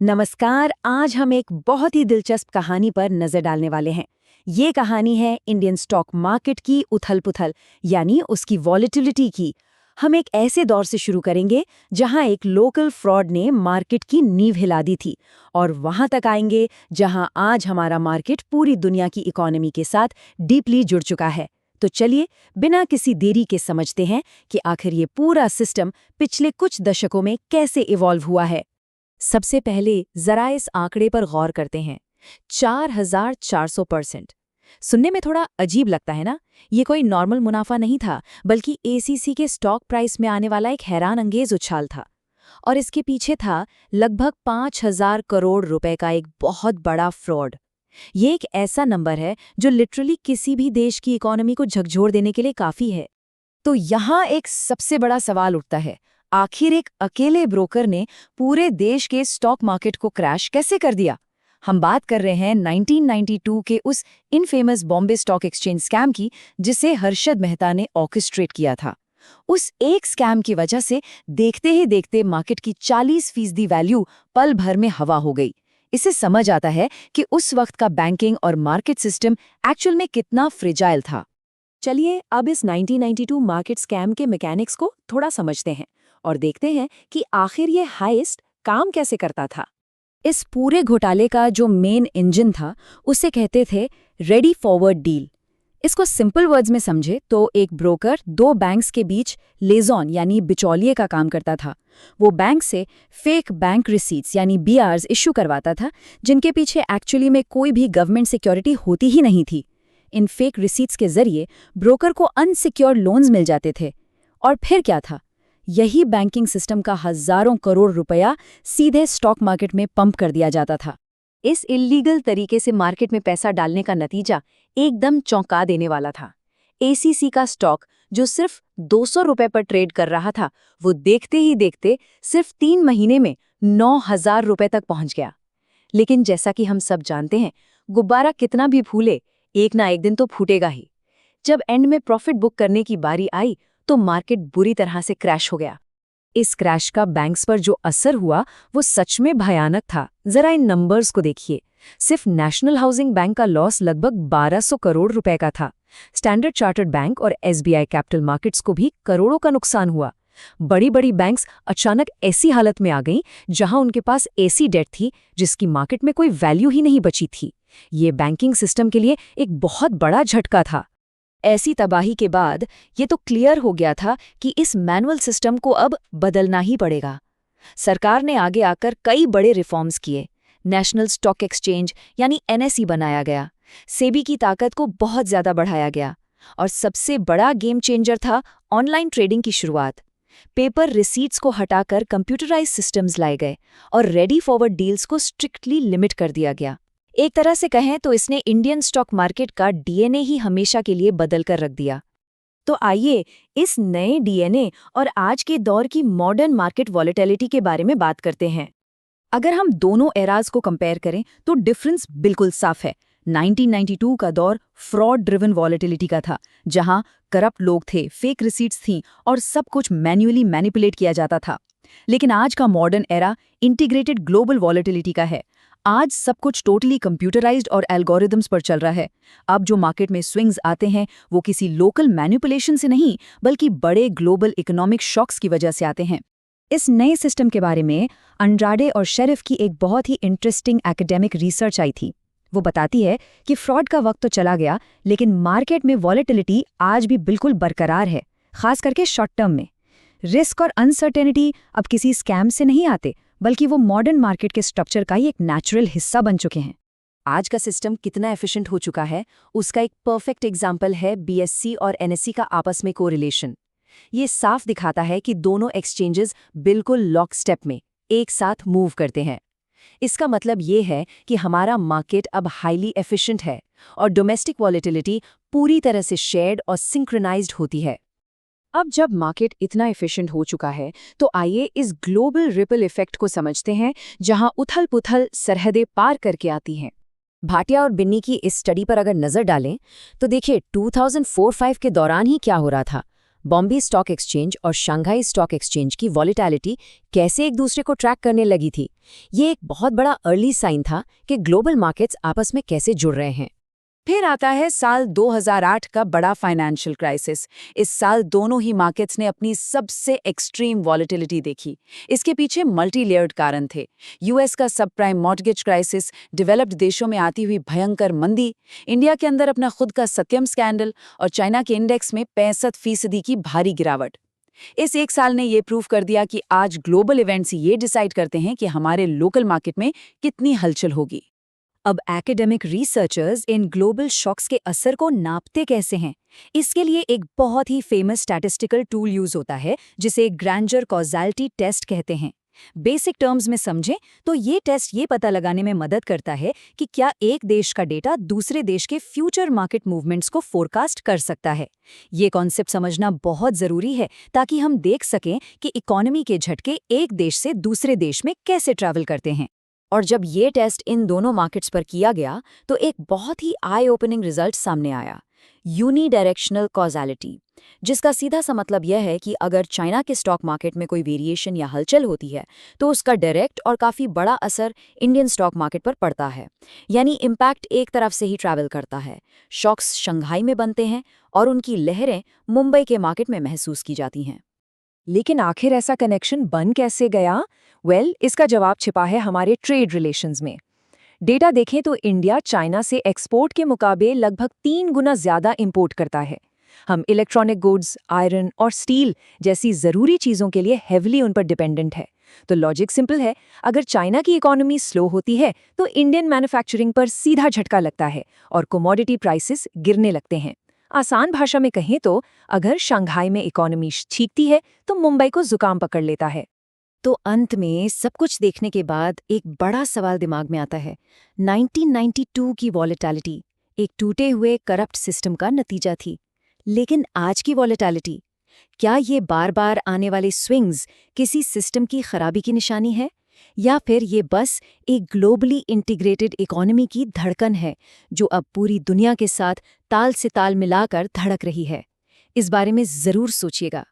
नमस्कार। आज हम एक बहुत ही दिलचस्प कहानी पर नजर डालने वाले हैं। ये कहानी है इंडियन स्टॉक मार्केट की उथल-पुथल, यानी उसकी वॉलेटिलिटी की। हम एक ऐसे दौर से शुरू करेंगे जहां एक लोकल फ्रॉड ने मार्केट की नींव हिला दी थी, और वहां तक आएंगे जहां आज हमारा मार्केट पूरी दुनिया की इकोनॉमी के साथ डीपली जुड़ चुका है। तो चलिए, बिना किसी देरी के समझते हैं कि आखिर ये पूरा सिस्टम पिछले कुछ दशकों में कैसे इवॉल्व हुआ है। सबसे पहले जरा इस आंकड़े पर गौर करते हैं। 4400%। सुनने में थोड़ा अजीब लगता है ना? ये कोई नॉर्मल मुनाफा नहीं था, बल्कि एसीसी के स्टॉक प्राइस में आने वाला एक हैरान अंगेज उछाल था। और इसके पीछे था लगभग 5000 करोड़ रुपए का एक बहुत बड़ा फ्रॉड। ये एक ऐसा नंबर है जो लिटरली किसी भी देश की इकोनॉमी को झकझोर देने के लिए काफी है। तो यहाँ एक सबसे बड़ा सवाल उठता है, आखिर एक अकेले ब्रोकर ने पूरे देश के स्टॉक मार्केट को क्रैश कैसे कर दिया? हम बात कर रहे हैं 1992 के उस infamous Bombay stock exchange scam की, जिसे हर्षद मेहता ने ऑर्केस्ट्रेट किया था। उस एक स्कैम की वजह से देखते ही देखते मार्केट की 40% वैल्यू पल भर में हवा हो गई। इससे समझ आता है कि उस वक्त का बैंकिंग और मार्केट सिस्टम एक्चुअल में कितना फ्रेजाइल था। चलिए अब इस 1992 मार्केट स्कैम के मैकेनिक्स को थोड़ा समझते हैं और देखते हैं कि आखिर ये हाइस्ट काम कैसे करता था। इस पूरे घोटाले का जो मेन इंजन था, उसे कहते थे रेडी फॉरवर्ड डील। इसको सिंपल वर्ड्स में समझे तो एक ब्रोकर दो बैंक्स के बीच लेजॉन यानी बिचौलिए का काम करता था। वो बैंक से फेक बैंक रिसीट्स यानी बीआरस इश्यू करवाता था, जिनके पीछे एक्चुअली में कोई भी गवर्नमेंट सिक्योरिटी होती ही नहीं थी। इन फेक रिसीट्स के जरिए ब्रोकर को अनसिक्योर्ड लोन्स मिल जाते थे। और फिर क्या था? यही बैंकिंग सिस्टम का हजारों करोड़ रुपया सीधे स्टॉक मार्केट में पंप कर दिया जाता था। इस इल्लीगल तरीके से मार्केट में पैसा डालने का नतीजा एकदम चौंका देने वाला था। एसीसी का स्टॉक जो सिर्फ 200 रुपए पर ट्रेड कर रहा था, वो देखते ही देखते सिर्फ 3 महीने में 9000 रुपए तक पहुंच गया। लेकिन जैसा कि हम सब जानते हैं, गुब्बारा कितना भी फूले, एक ना एक दिन तो फूटेगा ही। जब एंड में प्रॉफिट बुक करने की बारी आई, तो मार्केट बुरी तरह से क्रैश हो गया। इस क्रैश का बैंक्स पर जो असर हुआ, वो सच में भयानक था। जरा इन नंबर्स को देखिए। सिर्फ नेशनल हाउसिंग बैंक का लॉस लगभग 1200 करोड़ रुपए का था। स्टैंडर्ड चार्टर्ड बैंक और एसबीआई कैपिटल मार्केट्स को भी करोड़ों का नुकसान हुआ। बड़ी बड़ी बैंक्स अचानक ऐसी हालत में आ गईं जहां उनके पास ऐसी डेट थी जिसकी मार्केट में कोई वैल्यू ही नहीं बची थी। ये बैंकिंग सिस्टम के लिए एक बहुत बड़ा झटका था। ऐसी तबाही के बाद ये तो क्लियर हो गया था कि इस मैनुअल सिस्टम को अब बदलना ही पड़ेगा। सरकार ने आगे आकर कई बड़े रिफॉर्म्स किए। नेशनल स्टॉक एक्सचेंज यानी एनएसई बनाया गया। सेबी की ताकत को बहुत ज्यादा बढ़ाया गया। और सबसे बड़ा गेम चेंजर था ऑनलाइन ट्रेडिंग की शुरुआत। पेपर रिसीट्स को हटाकर कंप्यूटराइज सिस्टम्स लाए गए और रेडी फॉरवर्ड डील्स को स्ट्रिक्टली लिमिट कर दिया गया। एक तरह से कहें तो इसने इंडियन स्टॉक मार्केट का डीएनए ही हमेशा के लिए बदल कर रख दिया। तो आइए इस नए डीएनए और आज के दौर की मॉडर्न मार्केट वॉलेटिलिटी के बारे में बात करते हैं। अगर हम दोनों एराज को कंपेयर करें तो डिफरेंस बिल्कुल साफ है। 1992 का दौर फ्रॉड ड्रिवन वॉलेटिलिटी का था, जहां करप्ट लोग थे, फेक रिसीट्स थीं और सब कुछ मैन्युअली मैनिपुलेट किया जाता था। लेकिन आज का modern era integrated global volatility का है। आज सब कुछ टोटली कंप्यूटराइज्ड और एल्गोरिदम्स पर चल रहा है। अब जो मार्केट में स्विंग्स आते हैं, वो किसी लोकल मैनिपुलेशन से नहीं, बल्कि बड़े ग्लोबल इकोनॉमिक शॉक्स की वजह से आते हैं। इस नए सिस्टम के बारे में अंड्राडे और शेरिफ की एक बहुत ही इंटरेस्टिंग एकेडमिक रिसर्च आई थी। वो बताती है कि फ्रॉड का वक्त तो चला गया, लेकिन मार्केट में वॉलेटिलिटी आज भी बिल्कुल बरकरार है, खास करके शॉर्ट टर्म में। रिस्क और अनसर्टेनिटी अब किसी स्कैम से नहीं आते, बल्कि वो मॉडर्न मार्केट के स्ट्रक्चर का ही एक नेचुरल हिस्सा बन चुके हैं। आज का सिस्टम कितना एफिशिएंट हो चुका है, उसका एक परफेक्ट एग्जाम्पल है बीएससी और एनएसई का आपस में कोरिलेशन। ये साफ दिखाता है कि दोनों एक्सचेंजेस बिल्कुल लॉक स्टेप में एक साथ मूव करते हैं। इसका मतलब ये है कि हमारा मार्केट अब हाईली एफिशिएंट है और डोमेस्टिक वॉलेटिलिटी पूरी तरह से शेयर्ड और सिंक्रोनाइज्ड होती है। अब जब मार्केट इतना एफिशिएंट हो चुका है, तो आइए इस ग्लोबल रिपल इफेक्ट को समझते हैं, जहां उथल-पुथल सरहदें पार करके आती हैं। भाटिया और बिन्नी की इस स्टडी पर अगर नजर डालें तो देखिए 2004-05 के दौरान ही क्या हो रहा था। बॉम्बे स्टॉक एक्सचेंज और शंघाई स्टॉक एक्सचेंज की वॉलेटिलिटी कैसे एक दूसरे को ट्रैक करने लगी थी। ये एक बहुत बड़ा अर्ली साइन था कि ग्लोबल मार्केट्स आपस में कैसे जुड़ रहे हैं। फिर आता है साल 2008 का बड़ा फाइनेंशियल क्राइसिस। इस साल दोनों ही मार्केट्स ने अपनी सबसे एक्सट्रीम वॉलेटिलिटी देखी। इसके पीछे मल्टी लेयर्ड कारण थे। यूएस का सब प्राइम मॉर्टगेज क्राइसिस, डेवलप्ड देशों में आती हुई भयंकर मंदी, इंडिया के अंदर अपना खुद का सत्यम स्कैंडल और चाइना के इंडेक्स में 65% की भारी गिरावट। इस एक साल ने ये प्रूव कर दिया कि आज ग्लोबल इवेंट्स ये डिसाइड करते हैं कि हमारे लोकल मार्केट में कितनी हलचल होगी। अब academic researchers in global shocks के असर को नापते कैसे हैं? इसके लिए एक बहुत ही फेमस स्टैटिस्टिकल टूल यूज होता है जिसे ग्रैंजर कॉज़ैलिटी टेस्ट कहते हैं। बेसिक टर्म्स में समझें तो ये टेस्ट ये पता लगाने में मदद करता है कि क्या एक देश का डेटा दूसरे देश के फ्यूचर मार्केट मूवमेंट्स को फोरकास्ट कर सकता है। ये कॉन्सेप्ट समझना बहुत ज़रूरी है ताकि हम देख सकें कि इकोनॉमी के झटके एक देश से दूसरे देश में कैसे ट्रैवल करते हैं। और जब ये टेस्ट इन दोनों मार्केट्स पर किया गया तो एक बहुत ही आई ओपनिंग रिजल्ट सामने आया, यूनिडायरेक्शनल कॉज़ैलिटी, जिसका सीधा सा मतलब यह है कि अगर चाइना के स्टॉक मार्केट में कोई वेरिएशन या हलचल होती है तो उसका डायरेक्ट और काफ़ी बड़ा असर इंडियन स्टॉक मार्केट पर पड़ता है। यानी इम्पैक्ट एक तरफ से ही ट्रैवल करता है। शॉक्स शंघाई में बनते हैं और उनकी लहरें मुंबई के मार्केट में महसूस की जाती हैं। लेकिन आखिर ऐसा कनेक्शन बन कैसे गया? इसका जवाब छिपा है हमारे ट्रेड रिलेशंस में। डेटा देखें तो इंडिया चाइना से एक्सपोर्ट के मुकाबले लगभग 3 गुना ज्यादा इंपोर्ट करता है। हम इलेक्ट्रॉनिक गुड्स, आयरन और स्टील जैसी ज़रूरी चीज़ों के लिए हेवली उन पर डिपेंडेंट है। तो लॉजिक सिंपल है, अगर चाइना की इकोनॉमी स्लो होती है तो इंडियन मैन्युफैक्चरिंग पर सीधा झटका लगता है और कमोडिटी प्राइसेस गिरने लगते हैं। आसान भाषा में कहें तो अगर शंघाई में इकोनॉमी छींकती है तो मुंबई को जुकाम पकड़ लेता है। तो अंत में सब कुछ देखने के बाद एक बड़ा सवाल दिमाग में आता है। 1992 की वॉलेटिलिटी एक टूटे हुए करप्ट सिस्टम का नतीजा थी, लेकिन आज की वॉलेटिलिटी, क्या ये बार बार आने वाले स्विंग्स किसी सिस्टम की खराबी की निशानी है, या फिर ये बस एक ग्लोबली इंटीग्रेटेड इकोनॉमी की धड़कन है जो अब पूरी दुनिया के साथ ताल से ताल मिलाकर धड़क रही है? इस बारे में ज़रूर सोचिएगा।